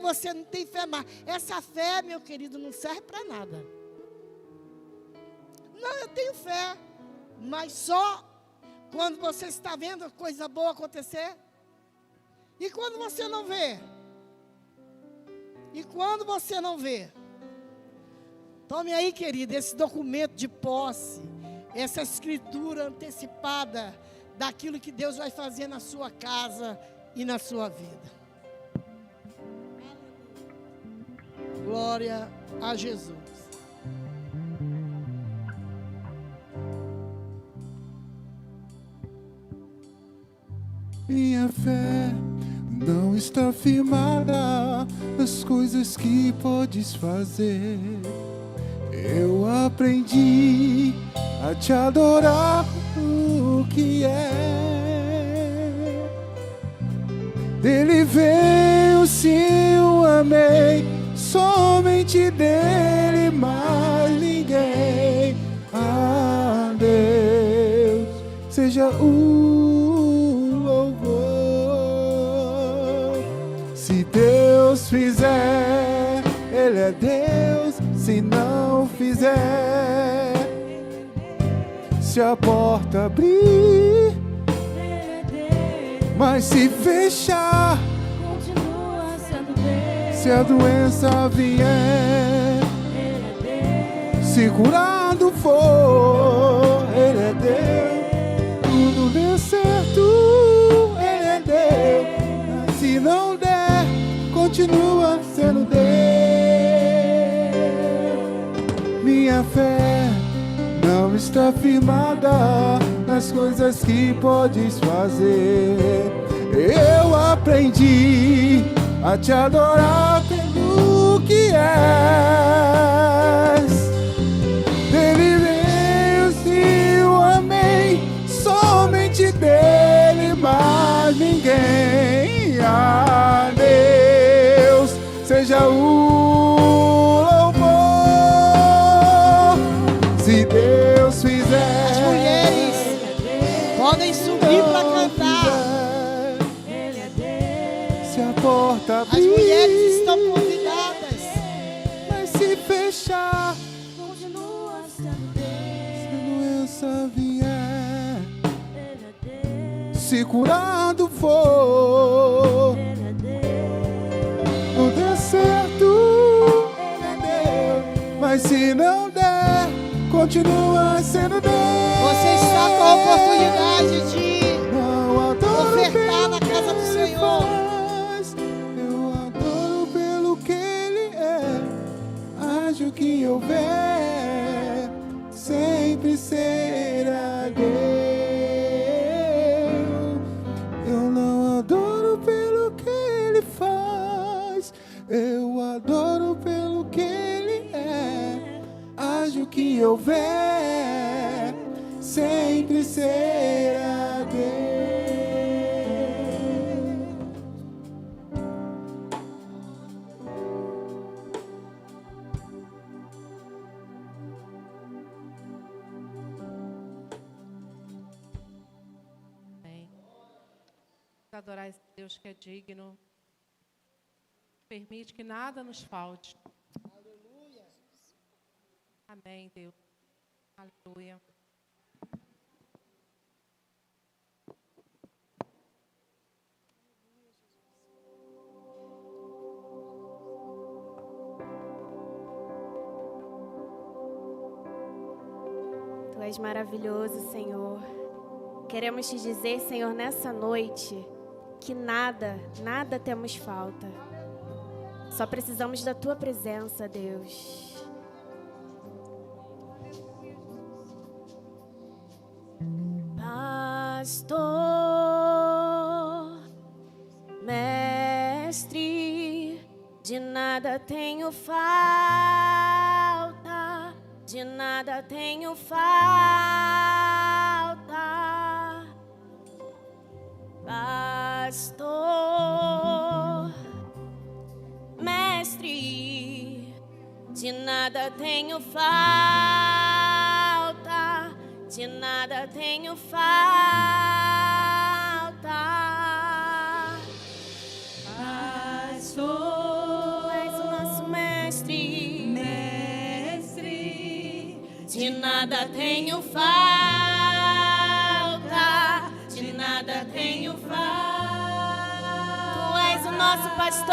você não tem fé mais. Essa fé, meu querido, não serve para nada. Não, eu tenho fé. Mas só quando você está vendo a coisa boa acontecer. E quando você não vê? E quando você não vê? Tome aí, querido, esse documento de posse. essa escritura antecipada daquilo que Deus vai fazer na sua casa e na sua vida. Glória a Jesus. Minha fé não está firmada nas coisas que podes fazer. Eu aprendi a te adorar o que é. Dele veio sim o amei, somente dele mais ninguém. A Deus seja o louvor. Se Deus fizer, Ele é Deus. Se não fizer, se a porta abrir, mas se fechar, continua sendo Deus. se a doença vier, se curado for, Ele é Deus. Tudo deu certo, Ele é Deus. Se não der, continua sendo Deus. Minha fé não está firmada nas coisas que podes fazer. Eu aprendi a te adorar pelo que és. Dele veio sim o amei, somente dele mais ninguém. A Deus seja o louvor. Se Deus fizer, As mulheres podem subir para cantar. se a porta As abrir, mulheres estão convidadas. mas se fechar, Continua sendo Deus. se a doença vier, se curado for, não der certo, mas se não der, continua sendo Deus. Você está com a oportunidade de Não adoro ofertar pelo na casa do que Senhor. faz, eu adoro pelo que Ele é. Haja o que houver, sempre será Deus. Eu não adoro pelo que Ele faz, eu adoro pelo que Ele é. Haja o que houver, sempre será Deus. Amém. Adorar esse Deus que é digno. Permite que nada nos falte. Amém, Deus. Aleluia. Tu és maravilhoso, Senhor. Queremos te dizer, Senhor, nessa noite, que nada temos falta. Só precisamos da tua presença, Deus. Pastor, mestre, de nada tenho falta, de nada tenho falta. Pastor, mestre, de nada tenho falta, de nada tenho falta. Pastor, Tu és o nosso mestre, mestre, de nada tenho falta, de nada tenho falta. Tu és o nosso pastor,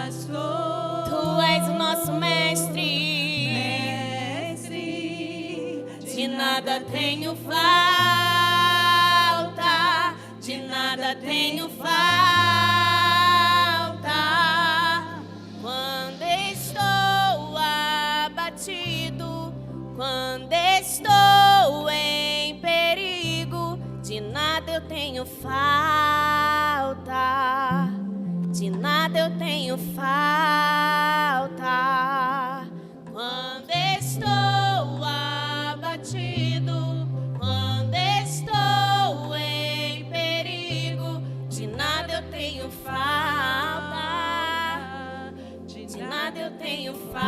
pastor, tu és o nosso mestre, mestre, tenho falta, de nada tenho falta. Quando estou abatido, quando estou em perigo, de nada eu tenho falta, de nada eu tenho falta. Quando estou abatido, quando estou em perigo, de nada eu tenho falta, de nada eu tenho falta.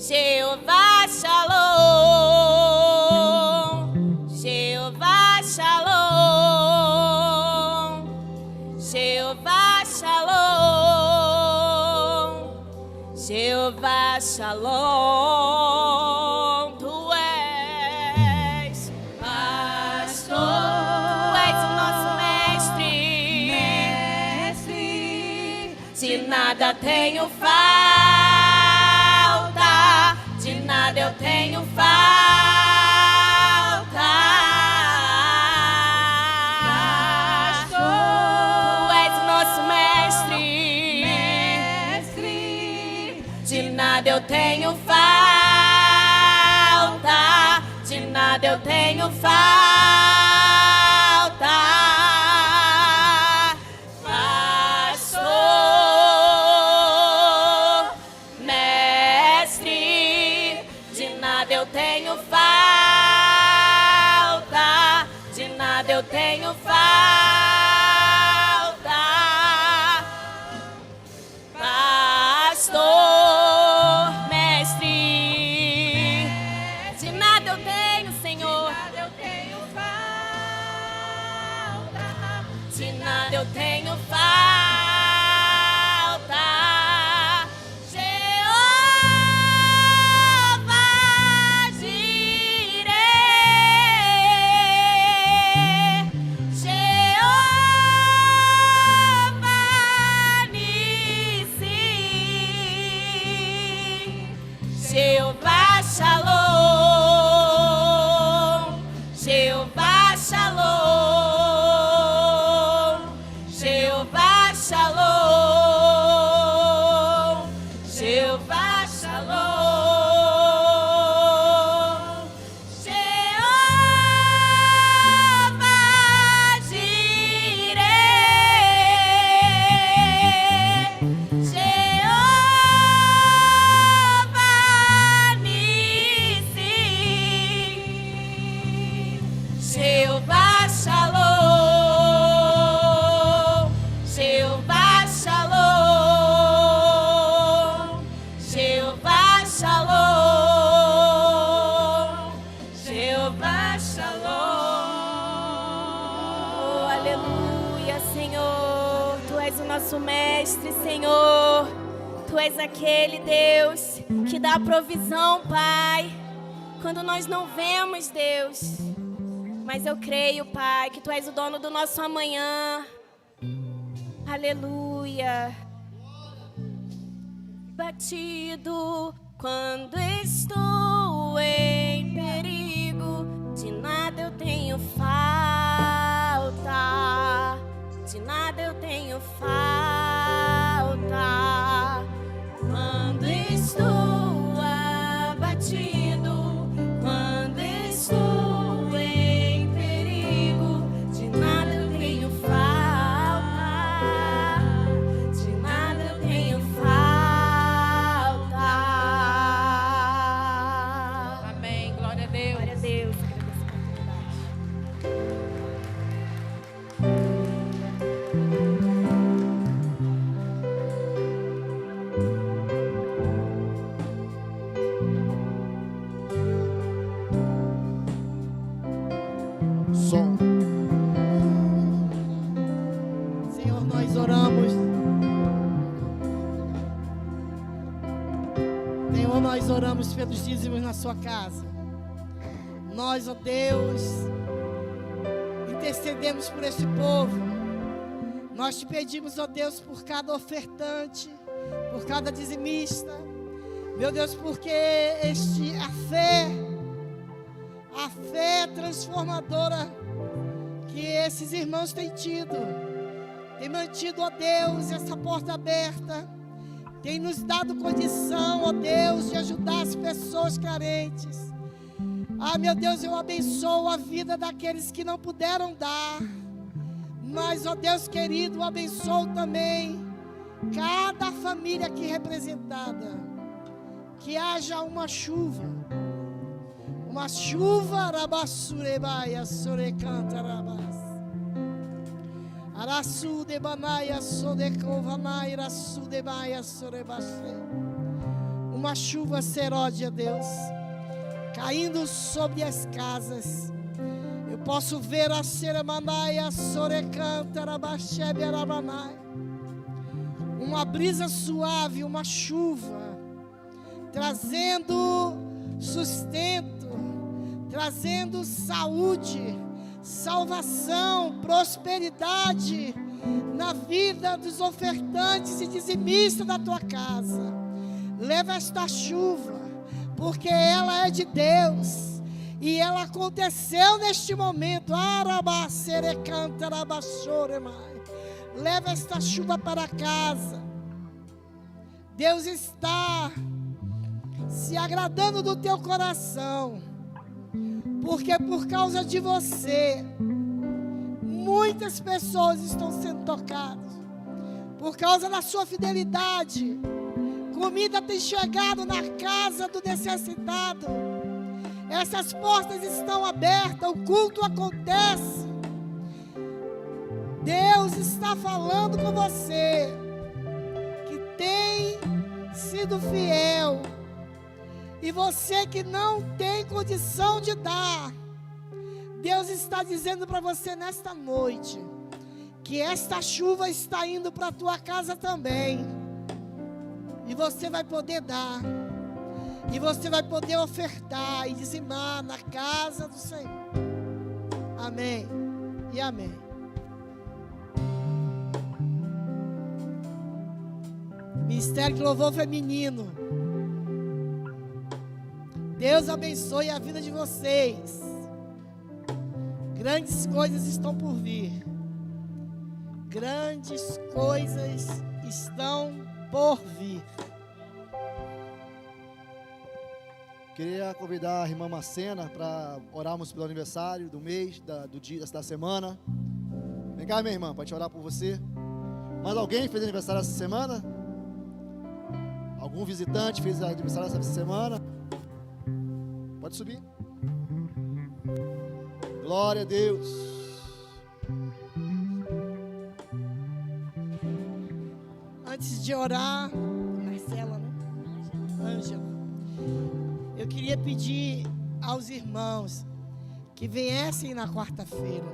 Jeová Shalom, Jeová Shalom, Jeová Shalom, Jeová Shalom. Tu és pastor, tu és o nosso mestre, de nada tenho falta, de nada eu tenho falta. Pastor, tu és o nosso mestre, de nada eu tenho falta, de nada eu tenho falta. Eu tenho falta, de nada eu tenho falta. Pastor, mestre, de nada eu tenho, Senhor. De nada eu tenho falta. Jeová Shalom, Jeová Shalom, Jeová Shalom, Jeová Shalom, Jeová Jireh, Jeová Shalom, Jeová Shalom, Jeová Shalom, Jeová Shalom. Aleluia, Senhor. Tu és o nosso mestre, Senhor. Tu és aquele Deus que dá provisão, Pai, quando nós não vemos, Deus. Mas eu creio, Pai, que Tu és o dono do nosso amanhã. Aleluia. Batido quando estou em perigo, de nada eu tenho falta, de nada eu tenho falta. Quando estou abatido, quando estou oramos pelos dízimos na sua casa. Nós, ó Deus, intercedemos por este povo. Nós te pedimos, ó Deus, por cada ofertante, por cada dizimista. Meu Deus, porque a fé transformadora que esses irmãos têm tido, tem mantido, ó Deus, essa porta aberta, tem nos dado condição, ó Deus, de ajudar as pessoas carentes. Ah, meu Deus, eu abençoo a vida daqueles que não puderam dar, mas, ó Deus querido, eu abençoo também cada família aqui representada, que haja uma chuva, rabassurebaia, sorecanta, rabas, araçu de banaia, sodecovanai, raçu de baia, sorebaxê, uma chuva seródia, Deus, caindo sobre as casas. Eu posso ver a seremanaia, sorecanta, rabaxebe, arabanai, uma brisa suave, uma chuva, trazendo sustento, trazendo saúde, salvação, prosperidade na vida dos ofertantes e dizimistas da tua casa. Leva esta chuva, porque ela é de Deus e ela aconteceu neste momento. Leva esta chuva para casa. Deus está se agradando do teu coração, porque por causa de você, muitas pessoas estão sendo tocadas. Por causa da sua fidelidade, comida tem chegado na casa do necessitado. Essas portas estão abertas, o culto acontece. Deus está falando com você, que tem sido fiel. E você que não tem condição de dar, Deus está dizendo para você nesta noite, que esta chuva está indo para a tua casa também. E você vai poder dar. E você vai poder ofertar e dizimar na casa do Senhor. Amém e amém. Ministério de Louvor Feminino. Deus abençoe a vida de vocês. Grandes coisas estão por vir. Grandes coisas estão por vir. Queria convidar a irmã Macena para orarmos pelo aniversário do mês, do dia, da semana. Vem cá, minha irmã, para te orar por você. Mais alguém fez aniversário essa semana? Algum visitante fez aniversário essa semana? Pode subir. Glória a Deus. Antes de orar, Marcela, né? Ângela. Eu queria pedir aos irmãos que viessem na quarta-feira.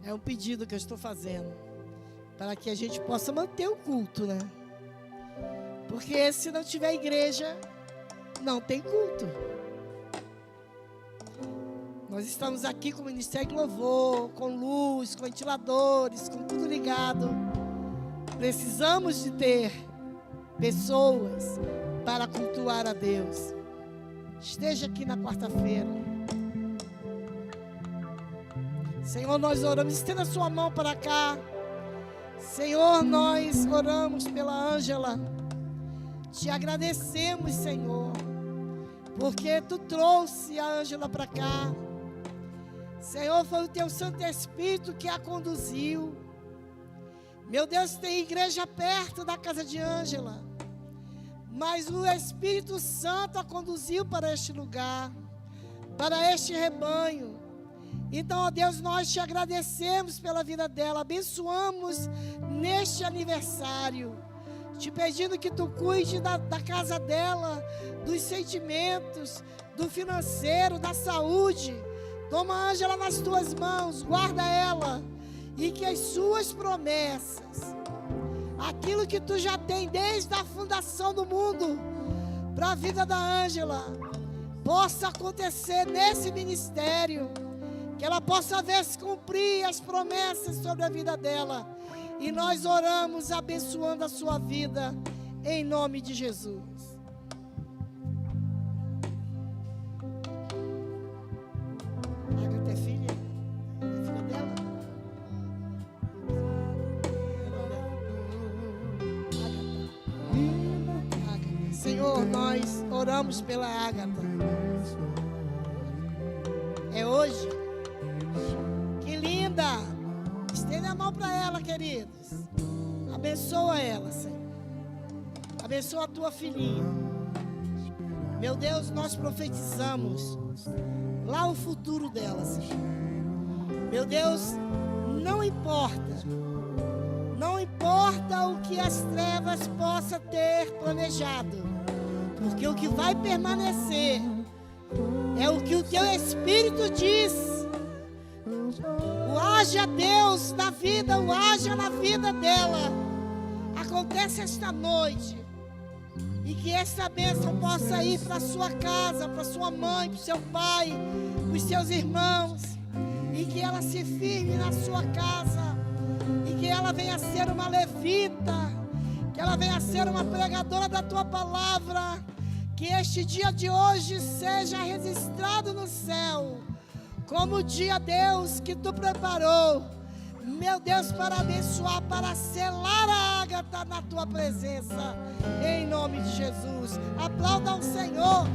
É um pedido que eu estou fazendo, para que a gente possa manter o culto, né? Porque se não tiver igreja, não tem culto. Nós estamos aqui com o Ministério de Louvor, com luz, com ventiladores, com tudo ligado. Precisamos de ter pessoas para cultuar a Deus. Esteja aqui na quarta-feira. Senhor, nós oramos. Estenda a sua mão para cá. Senhor, nós oramos pela Ângela. Te agradecemos, Senhor, porque Tu trouxe a Ângela para cá. Senhor, foi o Teu Santo Espírito que a conduziu. Meu Deus, tem igreja perto da casa de Ângela, mas o Espírito Santo a conduziu para este lugar, para este rebanho. Então, ó Deus, nós Te agradecemos pela vida dela, abençoamos neste aniversário, Te pedindo que Tu cuide da casa dela, dos sentimentos, do financeiro, da saúde. Toma a Ângela nas Tuas mãos, guarda ela, e que as Suas promessas, aquilo que tu já tem desde a fundação do mundo para a vida da Ângela possa acontecer nesse ministério, que ela possa ver se cumprir as promessas sobre a vida dela. E nós oramos abençoando a sua vida em nome de Jesus. Agatha é filha? É filha dela? Agatha. Senhor, nós oramos pela Agatha. É hoje? Que linda! Estende a mão para ela, queridos. Abençoa ela, Senhor. Abençoa a tua filhinha. Meu Deus, nós profetizamos lá o futuro dela, Senhor. Meu Deus, não importa o que as trevas possam ter planejado, porque o que vai permanecer é o que o teu Espírito diz. O haja Deus na vida, o haja na vida dela. Acontece esta noite. E que essa bênção possa ir para a sua casa, para sua mãe, para o seu pai, para os seus irmãos. E que ela se firme na sua casa. E que ela venha ser uma levita. Que ela venha ser uma pregadora da tua palavra. Que este dia de hoje seja registrado no céu como o dia, Deus, que tu preparou, meu Deus, para abençoar, para selar a Agatha na tua presença, em nome de Jesus. Aplauda o Senhor.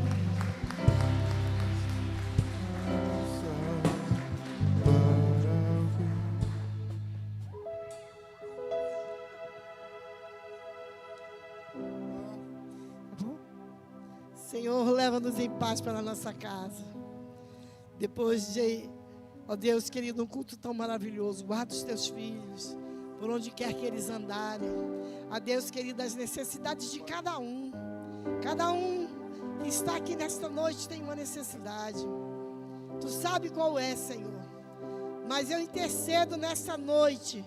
Senhor, leva-nos em paz para a nossa casa. Depois de, ó Deus querido, um culto tão maravilhoso, guarda os teus filhos, por onde quer que eles andarem. Ó Deus querido, as necessidades de cada um que está aqui nesta noite tem uma necessidade. Tu sabe qual é, Senhor. Mas eu intercedo nesta noite,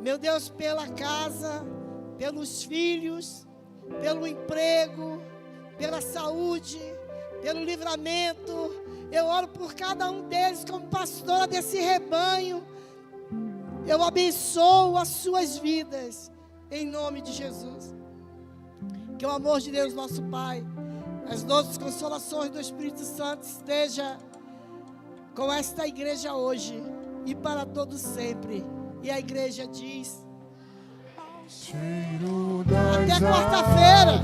meu Deus, pela casa, pelos filhos, pelo emprego, pela saúde, pelo livramento. Eu oro por cada um deles como pastora desse rebanho. Eu abençoo as suas vidas em nome de Jesus. Que o amor de Deus, nosso Pai, as doces consolações do Espírito Santo esteja com esta igreja hoje e para todos sempre. E a igreja diz: até quarta-feira.